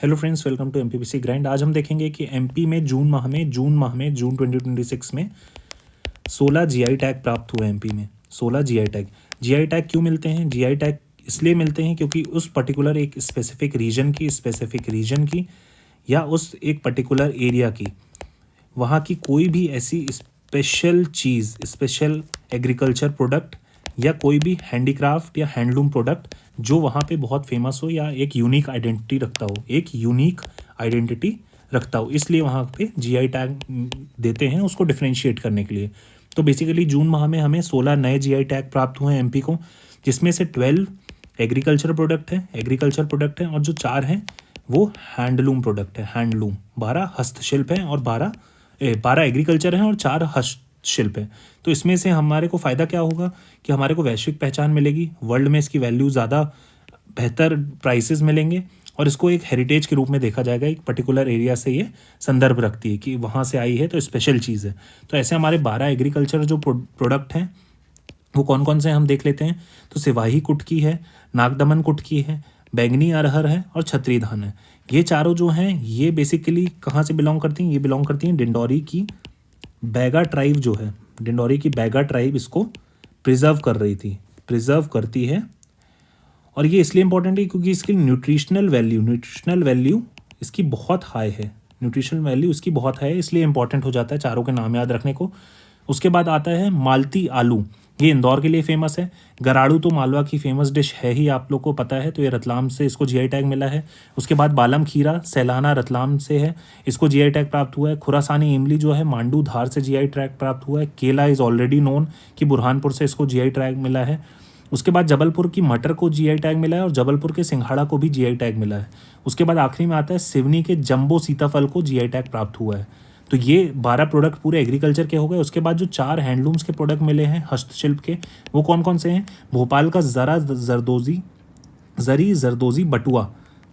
Hello friends, welcome to MPPSC grind. आज हम देखेंगे कि एमपी में जून 2026 में 16 जीआई टैग प्राप्त हुए। एमपी में 16 जीआई टैग क्यों मिलते हैं? जीआई टैग इसलिए मिलते हैं क्योंकि उस पर्टिकुलर एक स्पेसिफिक रीजन की या उस एक पर्टिकुलर एरिया की, वहाँ की कोई भी ऐसी स्पेशल एग्रीकल्चर प्रोडक्ट या कोई भी हैंडीक्राफ्ट या हैंडलूम प्रोडक्ट जो वहाँ पे बहुत फेमस हो या एक यूनिक आइडेंटिटी रखता हो, इसलिए वहाँ पे जीआई टैग देते हैं उसको डिफरेंशिएट करने के लिए। तो बेसिकली जून माह में हमें 16 नए जीआई टैग प्राप्त हुए हैं एमपी को, जिसमें से 12 एग्रीकल्चर प्रोडक्ट हैं और जो 4 हैं वो हैंडलूम प्रोडक्ट है। हैंडलूम 12 हस्तशिल्प हैं और 12 एग्रीकल्चर हैं और 4 हस्तशिल्प हैं। तो इसमें से हमारे को फ़ायदा क्या होगा कि हमारे को वैश्विक पहचान मिलेगी, वर्ल्ड में इसकी वैल्यू ज़्यादा बेहतर प्राइसेस मिलेंगे और इसको एक हेरिटेज के रूप में देखा जाएगा। एक पर्टिकुलर एरिया से ये संदर्भ रखती है कि वहाँ से आई है तो स्पेशल चीज़ है। तो ऐसे हमारे 12 एग्रीकल्चर जो प्रोडक्ट हैं वो कौन कौन से हैं हम देख लेते हैं। तो सिवाही कुटकी है, नागदमन कुटकी है, बैंगनी अरहर है और छतरी धान है। ये चारों जो हैं ये बेसिकली कहाँ से बिलोंग करती हैं? ये बिलोंग करती हैं डिंडौरी की बैगा ट्राइब जो है। डिंडौरी की बैगा ट्राइब इसको प्रिजर्व करती है। और ये इसलिए इंपॉर्टेंट है क्योंकि इसकी न्यूट्रिशनल वैल्यू इसकी बहुत हाई है। इसलिए इंपॉर्टेंट हो जाता है चारों के नाम याद रखने को। उसके बाद आता है मालती आलू, ये इंदौर के लिए फेमस है। गराड़ू तो मालवा की फेमस डिश है ही, आप लोग को पता है, तो ये रतलाम से इसको जीआई टैग मिला है। उसके बाद बालम खीरा सैलाना रतलाम से है, इसको जीआई टैग प्राप्त हुआ है। खुरासानी इमली जो है मांडू धार से जीआई टैग प्राप्त हुआ है। केला इज़ ऑलरेडी नोन कि बुरहानपुर से इसको जीआई टैग मिला है। उसके बाद जबलपुर की मटर को जीआई टैग मिला है और जबलपुर के सिंघाड़ा को भी जीआई टैग मिला है। उसके बाद आखिरी में आता है सिवनी के जंबो सीताफल को जीआई टैग प्राप्त हुआ है। तो ये 12 प्रोडक्ट पूरे एग्रीकल्चर के हो गए। उसके बाद जो 4 हैंडलूम्स के प्रोडक्ट मिले हैं हस्तशिल्प के, वो कौन कौन से हैं? भोपाल का जरी जरदोजी बटुआ,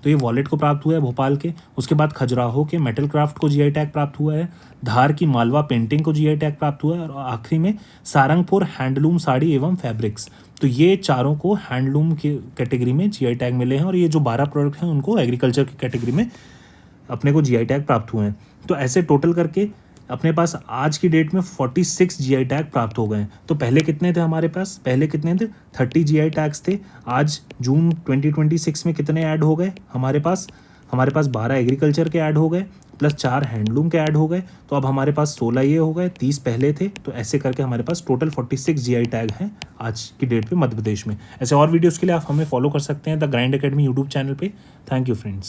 तो ये वॉलेट को प्राप्त हुआ है भोपाल के। उसके बाद खजुराहो के मेटल क्राफ्ट को जीआई टैग प्राप्त हुआ है। धार की मालवा पेंटिंग को जीआई टैग प्राप्त हुआ है। और आखिरी में सारंगपुर हैंडलूम साड़ी एवं फैब्रिक्स। तो ये चारों को हैंडलूम के कैटेगरी में जीआई टैग मिले हैं और ये जो 12 प्रोडक्ट हैं उनको एग्रीकल्चर की कैटेगरी में अपने को जीआई टैग प्राप्त हुए हैं। तो ऐसे टोटल करके अपने पास आज की डेट में 46 जीआई टैग प्राप्त हो गए हैं। तो पहले कितने थे हमारे पास? 30 जीआई टैग्स थे। आज जून 2026 में कितने ऐड हो गए हमारे पास? 12 एग्रीकल्चर के ऐड हो गए प्लस 4 हैंडलूम के ऐड हो गए। तो अब हमारे पास 16 ये हो गए, 30 पहले थे। तो ऐसे करके हमारे पास टोटल 46 जीआई टैग हैं आज की डेट पे मध्य प्रदेश में। ऐसे और वीडियोज़ के लिए आप हमें फॉलो कर सकते हैं the grind academy YouTube channel पे। Thank you friends.